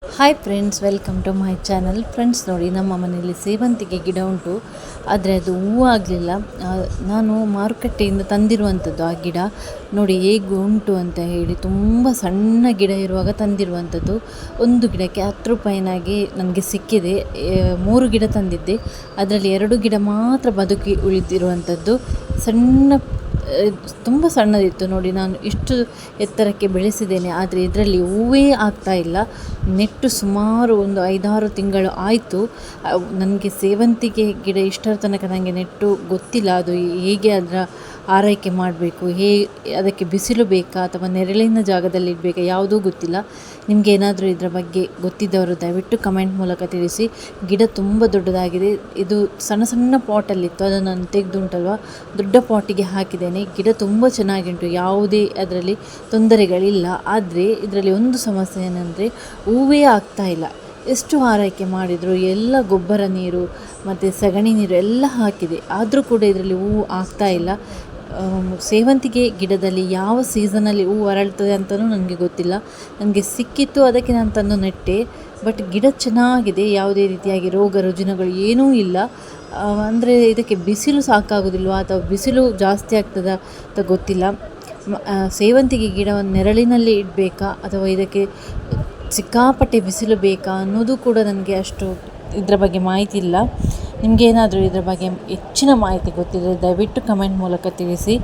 Hi friends, welcome to my channel. Friends ನೋಡಿ, ನಮ್ಮ ಮನೆಯಲ್ಲಿ ಸೇವಂತಿಗೆ ಗಿಡ ಉಂಟು, ಆದರೆ ಅದು ಹೂವು ಆಗಲಿಲ್ಲ. ನಾನು ಮಾರುಕಟ್ಟೆಯಿಂದ ತಂದಿರುವಂಥದ್ದು ಆ ಗಿಡ. ನೋಡಿ ಹೇಗೆ ಉಂಟು ಅಂತ ಹೇಳಿ, ತುಂಬ ಸಣ್ಣ ಗಿಡ ಇರುವಾಗ ತಂದಿರುವಂಥದ್ದು. ಒಂದು ಗಿಡಕ್ಕೆ 10 ರೂಪಾಯಿನಾಗಿ ನನಗೆ ಸಿಕ್ಕಿದೆ. 3 ಗಿಡ ತಂದಿದ್ದೆ, ಅದರಲ್ಲಿ 2 ಗಿಡ ಮಾತ್ರ ಬದುಕಿ ಉಳಿದಿರುವಂಥದ್ದು. ತುಂಬ ಸಣ್ಣದಿತ್ತು. ನೋಡಿ, ನಾನು ಇಷ್ಟು ಎತ್ತರಕ್ಕೆ ಬೆಳೆಸಿದ್ದೇನೆ, ಆದರೆ ಇದರಲ್ಲಿ ಹೂವೇ ಆಗ್ತಾ ಇಲ್ಲ. ನೆಟ್ಟು ಸುಮಾರು ಒಂದು 5-6 ತಿಂಗಳು ಆಯಿತು. ನನಗೆ ಸೇವಂತಿಗೆ ಗಿಡ ಇಷ್ಟರ ತನಕ ನನಗೆ ನೆಟ್ಟು ಗೊತ್ತಿಲ್ಲ, ಅದು ಹೇಗೆ ಅದರ ಆರೈಕೆ ಮಾಡಬೇಕು, ಅದಕ್ಕೆ ಬಿಸಿಲು ಬೇಕಾ ಅಥವಾ ನೆರಳಿನ ಜಾಗದಲ್ಲಿ ಇಡಬೇಕಾ, ಯಾವುದೂ ಗೊತ್ತಿಲ್ಲ. ನಿಮಗೆ ಏನಾದರೂ ಇದರ ಬಗ್ಗೆ ಗೊತ್ತಿದ್ದವರು ದಯವಿಟ್ಟು ಕಮೆಂಟ್ ಮೂಲಕ ತಿಳಿಸಿ. ಗಿಡ ತುಂಬ ದೊಡ್ಡದಾಗಿದೆ. ಇದು ಸಣ್ಣ ಸಣ್ಣ ಪಾಟಲ್ಲಿತ್ತು, ಅದನ್ನು ನಾನು ತೆಗೆದುಂಟಲ್ವ ದೊಡ್ಡ ಪಾಟಿಗೆ ಹಾಕಿದ್ದೇನೆ. ಗಿಡ ತುಂಬ ಚೆನ್ನಾಗಿಂಟು, ಯಾವುದೇ ಅದರಲ್ಲಿ ತೊಂದರೆಗಳಿಲ್ಲ. ಆದರೆ ಇದರಲ್ಲಿ ಒಂದು ಸಮಸ್ಯೆ ಏನಂದರೆ ಹೂವೇ ಆಗ್ತಾ ಇಲ್ಲ. ಎಷ್ಟು ಆರೈಕೆ ಮಾಡಿದರೂ, ಎಲ್ಲ ಗೊಬ್ಬರ ನೀರು ಮತ್ತು ಸಗಣಿ ನೀರು ಎಲ್ಲ ಹಾಕಿದೆ, ಆದರೂ ಕೂಡ ಇದರಲ್ಲಿ ಹೂವು ಆಗ್ತಾ ಇಲ್ಲ. ಸೇವಂತಿಗೆ ಗಿಡದಲ್ಲಿ ಯಾವ ಸೀಸನಲ್ಲಿ ಹೂವು ಅರಳ್ತದೆ ಅಂತಲೂ ನನಗೆ ಗೊತ್ತಿಲ್ಲ. ನನಗೆ ಸಿಕ್ಕಿತ್ತು, ಅದಕ್ಕೆ ನಾನು ತಂದು ನೆಟ್ಟೆ. ಬಟ್ ಗಿಡ ಚೆನ್ನಾಗಿದೆ, ಯಾವುದೇ ರೀತಿಯಾಗಿ ರೋಗ ರುಜಿನಗಳು ಏನೂ ಇಲ್ಲ. ಅಂದರೆ ಇದಕ್ಕೆ ಬಿಸಿಲು ಸಾಕಾಗೋದಿಲ್ವಾ ಅಥವಾ ಬಿಸಿಲು ಜಾಸ್ತಿ ಆಗ್ತದಾ ಅಂತ ಗೊತ್ತಿಲ್ಲ. ಸೇವಂತಿಗೆ ಗಿಡವನ್ನು ನೆರಳಿನಲ್ಲಿ ಇಡಬೇಕಾ ಅಥವಾ ಇದಕ್ಕೆ ಸಿಕ್ಕಾಪಟ್ಟೆ ಬಿಸಿಲು ಬೇಕಾ ಅನ್ನೋದು ಕೂಡ ನನಗೆ ಅಷ್ಟು ಇದರ ಬಗ್ಗೆ ಮಾಹಿತಿ ಇಲ್ಲ. ನಿಮಗೇನಾದರೂ ಇದರ ಬಗ್ಗೆ ಹೆಚ್ಚಿನ ಮಾಹಿತಿ ಗೊತ್ತಿದ್ದರೆ ದಯವಿಟ್ಟು ಕಮೆಂಟ್ ಮೂಲಕ ತಿಳಿಸಿ.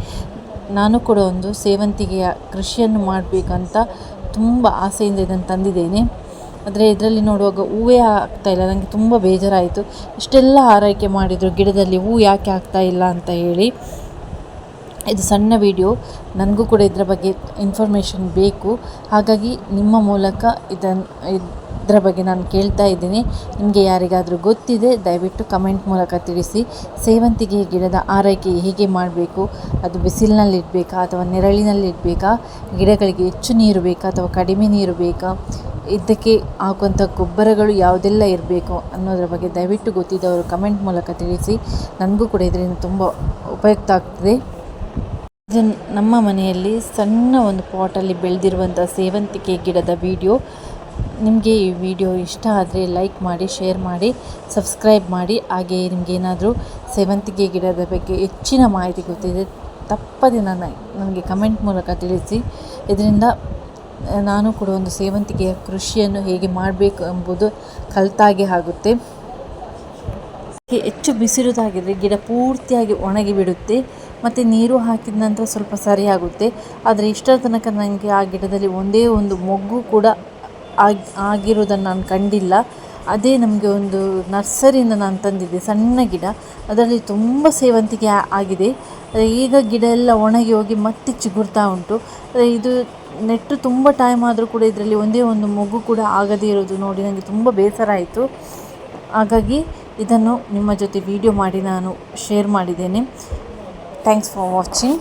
ನಾನು ಕೂಡ ಒಂದು ಸೇವಂತಿಗೆಯ ಕೃಷಿಯನ್ನು ಮಾಡಬೇಕಂತ ತುಂಬ ಆಸೆಯಿಂದ ಇದನ್ನು ತಂದಿದ್ದೇನೆ. ಆದರೆ ಇದರಲ್ಲಿ ನೋಡುವಾಗ ಹೂವೇ ಆಗ್ತಾಯಿಲ್ಲ. ನನಗೆ ತುಂಬ ಬೇಜಾರಾಯಿತು. ಇಷ್ಟೆಲ್ಲ ಆರೈಕೆ ಮಾಡಿದರು, ಗಿಡದಲ್ಲಿ ಹೂವು ಯಾಕೆ ಆಗ್ತಾ ಇಲ್ಲ ಅಂತ ಹೇಳಿ. ಇದು ಸಣ್ಣ ವಿಡಿಯೋ, ನನಗೂ ಕೂಡ ಇದರ ಬಗ್ಗೆ ಇನ್ಫಾರ್ಮೇಷನ್ ಬೇಕು. ಹಾಗಾಗಿ ನಿಮ್ಮ ಮೂಲಕ ಇದರ ಬಗ್ಗೆ ನಾನು ಕೇಳ್ತಾ ಇದ್ದೀನಿ. ನಿಮಗೆ ಯಾರಿಗಾದರೂ ಗೊತ್ತಿದೆ ದಯವಿಟ್ಟು ಕಮೆಂಟ್ ಮೂಲಕ ತಿಳಿಸಿ. ಸೇವಂತಿಗೆ ಗಿಡದ ಆರೈಕೆ ಹೇಗೆ ಮಾಡಬೇಕು, ಅದು ಬಿಸಿಲಿನಲ್ಲಿ ಇಡಬೇಕಾ ಅಥವಾ ನೆರಳಿನಲ್ಲಿ ಇಡಬೇಕಾ, ಗಿಡಗಳಿಗೆ ಹೆಚ್ಚು ನೀರು ಬೇಕಾ ಅಥವಾ ಕಡಿಮೆ ನೀರು ಬೇಕಾ, ಇದಕ್ಕೆ ಹಾಕುವಂಥ ಗೊಬ್ಬರಗಳು ಯಾವುದೆಲ್ಲ ಇರಬೇಕು ಅನ್ನೋದರ ಬಗ್ಗೆ ದಯವಿಟ್ಟು ಗೊತ್ತಿದ್ದವರು ಕಮೆಂಟ್ ಮೂಲಕ ತಿಳಿಸಿ. ನನಗೂ ಕೂಡ ಇದರಿಂದ ತುಂಬ ಉಪಯುಕ್ತ ಆಗ್ತದೆ. ಇದು ನಮ್ಮ ಮನೆಯಲ್ಲಿ ಸಣ್ಣ ಒಂದು ಪಾಟಲ್ಲಿ ಬೆಳೆದಿರುವಂಥ ಸೇವಂತಿಗೆ ಗಿಡದ ವಿಡಿಯೋ. ನಿಮಗೆ ಈ ವಿಡಿಯೋ ಇಷ್ಟ ಆದರೆ ಲೈಕ್ ಮಾಡಿ, ಶೇರ್ ಮಾಡಿ, ಸಬ್ಸ್ಕ್ರೈಬ್ ಮಾಡಿ. ಹಾಗೆಯೇ ನಿಮಗೇನಾದರೂ ಸೇವಂತಿಗೆ ಗಿಡದ ಬಗ್ಗೆ ಹೆಚ್ಚಿನ ಮಾಹಿತಿ ಗೊತ್ತಿದೆ ತಪ್ಪದೆ ನನಗೆ ಕಮೆಂಟ್ ಮೂಲಕ ತಿಳಿಸಿ. ಇದರಿಂದ ನಾನು ಕೂಡ ಒಂದು ಸೇವಂತಿಗೆಯ ಕೃಷಿಯನ್ನು ಹೇಗೆ ಮಾಡಬೇಕು ಎಂಬುದು ಕಲಿತಾಗೆ ಆಗುತ್ತೆ. ಹೆಚ್ಚು ಬಿಸಿಲುದಾಗಿದ್ದರೆ ಗಿಡ ಪೂರ್ತಿಯಾಗಿ ಒಣಗಿ ಬಿಡುತ್ತೆ ಮತ್ತು ನೀರು ಹಾಕಿದ ನಂತರ ಸ್ವಲ್ಪ ಸರಿಯಾಗುತ್ತೆ. ಆದರೆ ಇಷ್ಟರ ತನಕ ನನಗೆ ಆ ಗಿಡದಲ್ಲಿ ಒಂದೇ ಒಂದು ಮೊಗ್ಗು ಕೂಡ ಆಗಿರುವುದನ್ನು ನಾನು ಕಂಡಿಲ್ಲ. ಅದೇ ನಮಗೆ ಒಂದು ನರ್ಸರಿಯಿಂದ ನಾನು ತಂದಿದ್ದೆ ಸಣ್ಣ ಗಿಡ, ಅದರಲ್ಲಿ ತುಂಬ ಸೇವಂತಿಗೆ ಆಗಿದೆ. ಈಗ ಗಿಡ ಎಲ್ಲ ಒಣಗಿ ಹೋಗಿ ಮತ್ತೆ ಚಿಗುರ್ತಾ ಉಂಟು. ಇದು ನೆಟ್ಟು ತುಂಬ ಟೈಮ್ ಆದರೂ ಕೂಡ ಇದರಲ್ಲಿ ಒಂದೇ ಒಂದು ಮೊಗ್ಗು ಕೂಡ ಆಗದೇ ಇರೋದು ನೋಡಿ ನನಗೆ ತುಂಬ ಬೇಸರ ಆಯಿತು. ಹಾಗಾಗಿ ಇದನ್ನು ನಿಮ್ಮ ಜೊತೆ ವಿಡಿಯೋ ಮಾಡಿ ನಾನು ಶೇರ್ ಮಾಡಿದ್ದೇನೆ. Thanks for watching.